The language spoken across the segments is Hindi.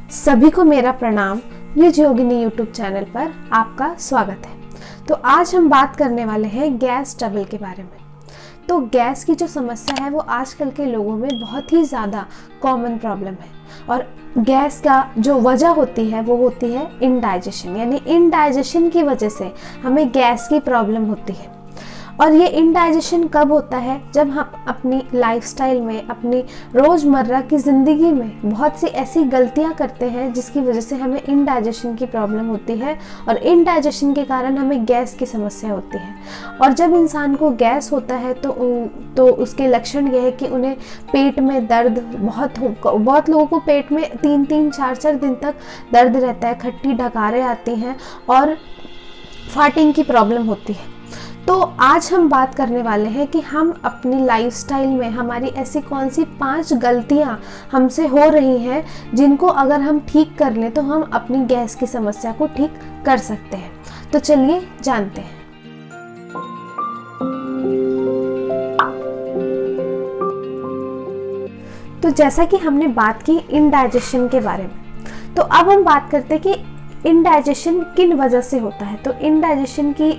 सभी को मेरा प्रणाम। युज योगिनी यूट्यूब चैनल पर आपका स्वागत है। तो आज हम बात करने वाले हैं गैस ट्रबल के बारे में। तो गैस की जो समस्या है वो आजकल के लोगों में बहुत ही ज़्यादा कॉमन प्रॉब्लम है और गैस का जो वजह होती है वो होती है इनडाइजेशन, यानी इनडाइजेशन की वजह से हमें गैस की प्रॉब्लम होती है। और ये इनडाइजेशन कब होता है? जब हम अपनी लाइफस्टाइल में, अपनी रोज़मर्रा की ज़िंदगी में बहुत सी ऐसी गलतियां करते हैं जिसकी वजह से हमें इनडाइजेशन की प्रॉब्लम होती है और इनडाइजेशन के कारण हमें गैस की समस्या होती है। और जब इंसान को गैस होता है तो उसके लक्षण यह है कि उन्हें पेट में दर्द बहुत लोगों को पेट में 3-3, 4-4 दिन तक दर्द रहता है, खट्टी डकारें आती हैं और फार्टिंग की प्रॉब्लम होती है। तो आज हम बात करने वाले हैं कि हम अपनी लाइफस्टाइल में हमारी ऐसी कौन सी 5 गलतियां हमसे हो रही हैं जिनको अगर हम ठीक कर लें तो हम अपनी गैस की समस्या को ठीक कर सकते हैं। तो चलिए जानते हैं। तो जैसा कि हमने बात की इनडाइजेशन के बारे में, तो अब हम बात करते हैं कि इनडाइजेशन किन वजह से होता है। तो इनडाइजेशन की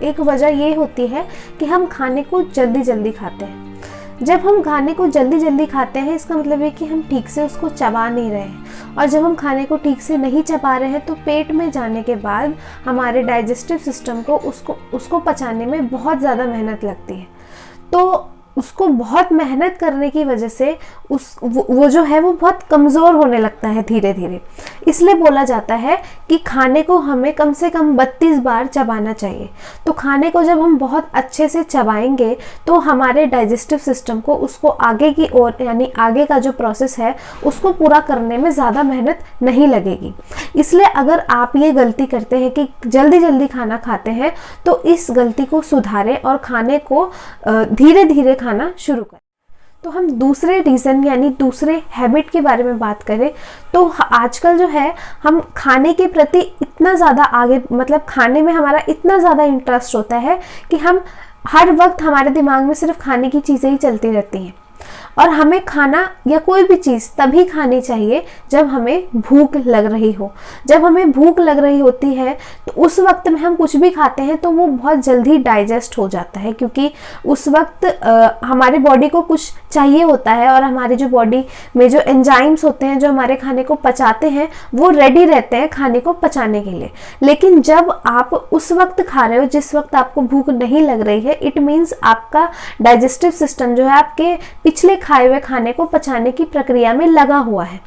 एक वजह ये होती है कि हम खाने को जल्दी जल्दी खाते हैं। जब हम खाने को जल्दी जल्दी खाते हैं इसका मतलब है कि हम ठीक से उसको चबा नहीं रहे हैं, और जब हम खाने को ठीक से नहीं चबा रहे हैं तो पेट में जाने के बाद हमारे डाइजेस्टिव सिस्टम को उसको पचाने में बहुत ज़्यादा मेहनत लगती है। तो उसको बहुत मेहनत करने की वजह से वो जो है वो बहुत कमज़ोर होने लगता है धीरे धीरे। इसलिए बोला जाता है कि खाने को हमें कम से कम 32 बार चबाना चाहिए। तो खाने को जब हम बहुत अच्छे से चबाएंगे तो हमारे डाइजेस्टिव सिस्टम को उसको आगे की ओर, यानी आगे का जो प्रोसेस है उसको पूरा करने में ज़्यादा मेहनत नहीं लगेगी। इसलिए अगर आप ये गलती करते हैं कि जल्दी जल्दी खाना खाते हैं तो इस गलती को सुधारें और खाने को धीरे धीरे खाना शुरू करें। तो हम दूसरे रीज़न यानी दूसरे हैबिट के बारे में बात करें तो आजकल जो है हम खाने के प्रति इतना ज़्यादा आगे, मतलब खाने में हमारा इतना ज़्यादा इंटरेस्ट होता है कि हम हर वक्त हमारे दिमाग में सिर्फ खाने की चीज़ें ही चलती रहती हैं। और हमें खाना या कोई भी चीज़ तभी खानी चाहिए जब हमें भूख लग रही हो। जब हमें भूख लग रही होती है तो उस वक्त में हम कुछ भी खाते हैं तो वो बहुत जल्दी डाइजेस्ट हो जाता है, क्योंकि उस वक्त हमारी बॉडी को कुछ चाहिए होता है और हमारी जो बॉडी में जो एंजाइम्स होते हैं जो हमारे खाने को पचाते हैं वो रेडी रहते हैं खाने को पचाने के लिए। लेकिन जब आप उस वक्त खा रहे हो जिस वक्त आपको भूख नहीं लग रही है, इट मीन्स आपका डाइजेस्टिव सिस्टम जो है आपके पिछले खाए हुए खाने को पचाने की प्रक्रिया में लगा हुआ है।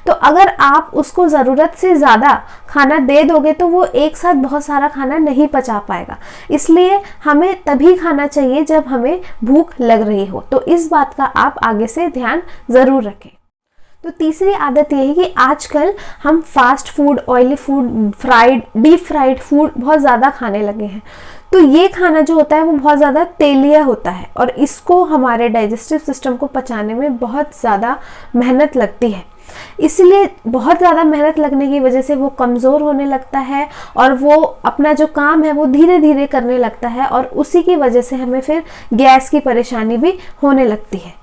तो अगर आप उसको ज़रूरत से ज़्यादा खाना दे दोगे तो वो एक साथ बहुत सारा खाना नहीं पचा पाएगा। इसलिए हमें तभी खाना चाहिए जब हमें भूख लग रही हो। तो इस बात का आप आगे से ध्यान ज़रूर रखें। तो तीसरी आदत ये है कि आजकल हम fast food, oily food, deep fried food बहुत ज़्यादा खाने लगे हैं। तो ये खाना जो होता है वो बहुत ज़्यादा तेलिया होता है और इसको हमारे डाइजेस्टिव सिस्टम को पचाने में बहुत ज़्यादा मेहनत लगती है। इसलिए बहुत ज़्यादा मेहनत लगने की वजह से वो कमज़ोर होने लगता है और वो अपना जो काम है वो धीरे धीरे करने लगता है और उसी की वजह से हमें फिर गैस की परेशानी भी होने लगती है।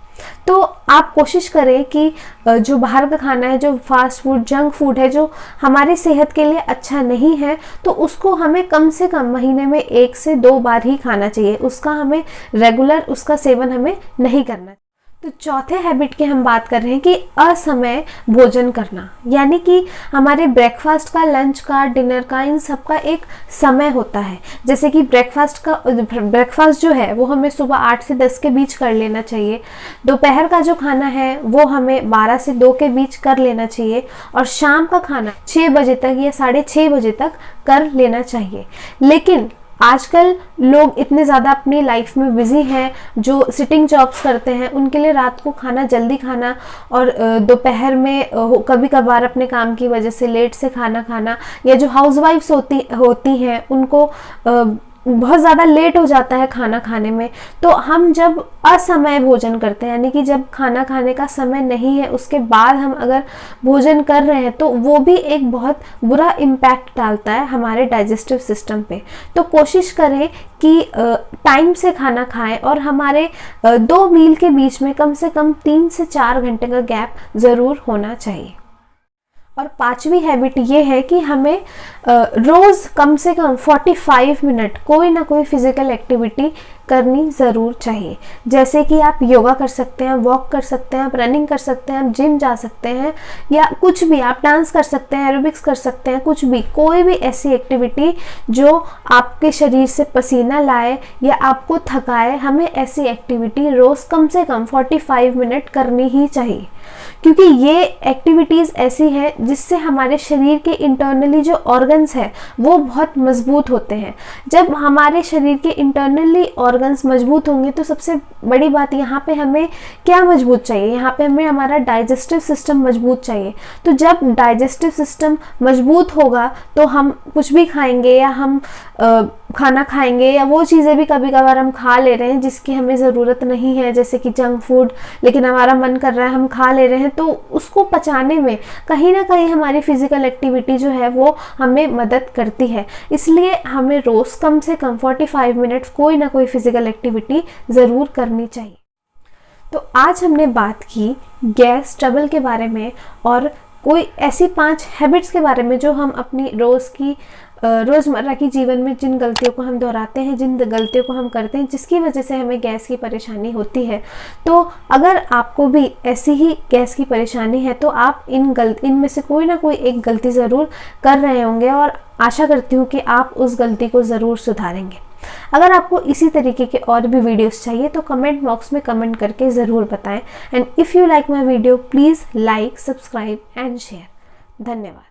तो आप कोशिश करें कि जो बाहर का खाना है, जो फास्ट फूड, जंक फूड है, जो हमारी सेहत के लिए अच्छा नहीं है, तो उसको हमें कम से कम महीने में 1 से 2 बार ही खाना चाहिए। उसका हमें रेगुलर उसका सेवन हमें नहीं करना चाहिए। तो चौथे हैबिट की हम बात कर रहे हैं कि असमय भोजन करना, यानी कि हमारे ब्रेकफास्ट का, लंच का, डिनर का, इन सब का एक समय होता है। जैसे कि ब्रेकफास्ट जो है वो हमें सुबह 8 से 10 के बीच कर लेना चाहिए। दोपहर का जो खाना है वो हमें 12 से 2 के बीच कर लेना चाहिए और शाम का खाना 6 बजे तक या 6:30 बजे तक कर लेना चाहिए। लेकिन आजकल लोग इतने ज़्यादा अपनी लाइफ में बिजी हैं, जो सिटिंग जॉब्स करते हैं, उनके लिए रात को खाना जल्दी खाना और दोपहर में कभी कभार अपने काम की वजह से लेट से खाना खाना, या जो हाउसवाइफ्स होती हैं उनको बहुत ज़्यादा लेट हो जाता है खाना खाने में। तो हम जब असमय भोजन करते हैं, यानी कि जब खाना खाने का समय नहीं है उसके बाद हम अगर भोजन कर रहे हैं तो वो भी एक बहुत बुरा इम्पैक्ट डालता है हमारे डाइजेस्टिव सिस्टम पे। तो कोशिश करें कि टाइम से खाना खाएं और हमारे 2 मील के बीच में कम से कम 3 से 4 घंटे का गैप ज़रूर होना चाहिए। और पांचवी हैबिट ये है कि हमें रोज़ कम से कम 45 मिनट कोई ना कोई फिज़िकल एक्टिविटी करनी ज़रूर चाहिए। जैसे कि आप योगा कर सकते हैं, वॉक कर सकते हैं, आप रनिंग कर सकते हैं, आप जिम जा सकते हैं, या कुछ भी, आप डांस कर सकते हैं, एरोबिक्स कर सकते हैं, कुछ भी, कोई भी ऐसी एक्टिविटी जो आपके शरीर से पसीना लाए या आपको थकाए, हमें ऐसी एक्टिविटी रोज़ कम से कम 45 मिनट करनी ही चाहिए। क्योंकि ये एक्टिविटीज़ ऐसी हैं जिससे हमारे शरीर के इंटरनली जो ऑर्गन्स हैं वो बहुत मजबूत होते हैं। जब हमारे शरीर के इंटरनली ऑर्गन्स मजबूत होंगे तो सबसे बड़ी बात यहाँ पे हमें क्या मजबूत चाहिए, यहाँ पे हमें हमारा डाइजेस्टिव सिस्टम मजबूत चाहिए। तो जब डाइजेस्टिव सिस्टम मजबूत होगा तो हम कुछ भी खाएंगे या हम खाना खाएंगे या वो चीज़ें भी कभी कभार हम खा ले रहे हैं जिसकी हमें ज़रूरत नहीं है, जैसे कि जंक फूड, लेकिन हमारा मन कर रहा है हम खा ले रहे हैं, तो उसको पचाने में कहीं ना कहीं हमारी फिज़िकल एक्टिविटी जो है वो हमें मदद करती है। इसलिए हमें रोज़ कम से कम 45 मिनट्स कोई ना कोई फिज़िकल एक्टिविटी ज़रूर करनी चाहिए। तो आज हमने बात की गैस ट्रबल के बारे में और कोई ऐसी 5 हैबिट्स के बारे में जो हम अपनी रोज़मर्रा की जीवन में जिन गलतियों को हम दोहराते हैं, जिन गलतियों को हम करते हैं, जिसकी वजह से हमें गैस की परेशानी होती है। तो अगर आपको भी ऐसी ही गैस की परेशानी है तो आप इनमें से कोई ना कोई एक गलती ज़रूर कर रहे होंगे और आशा करती हूँ कि आप उस गलती को ज़रूर सुधारेंगे। अगर आपको इसी तरीके के और भी वीडियोस चाहिए तो कमेंट बॉक्स में कमेंट करके ज़रूर बताएं। And if you like my video please like, subscribe and share. धन्यवाद।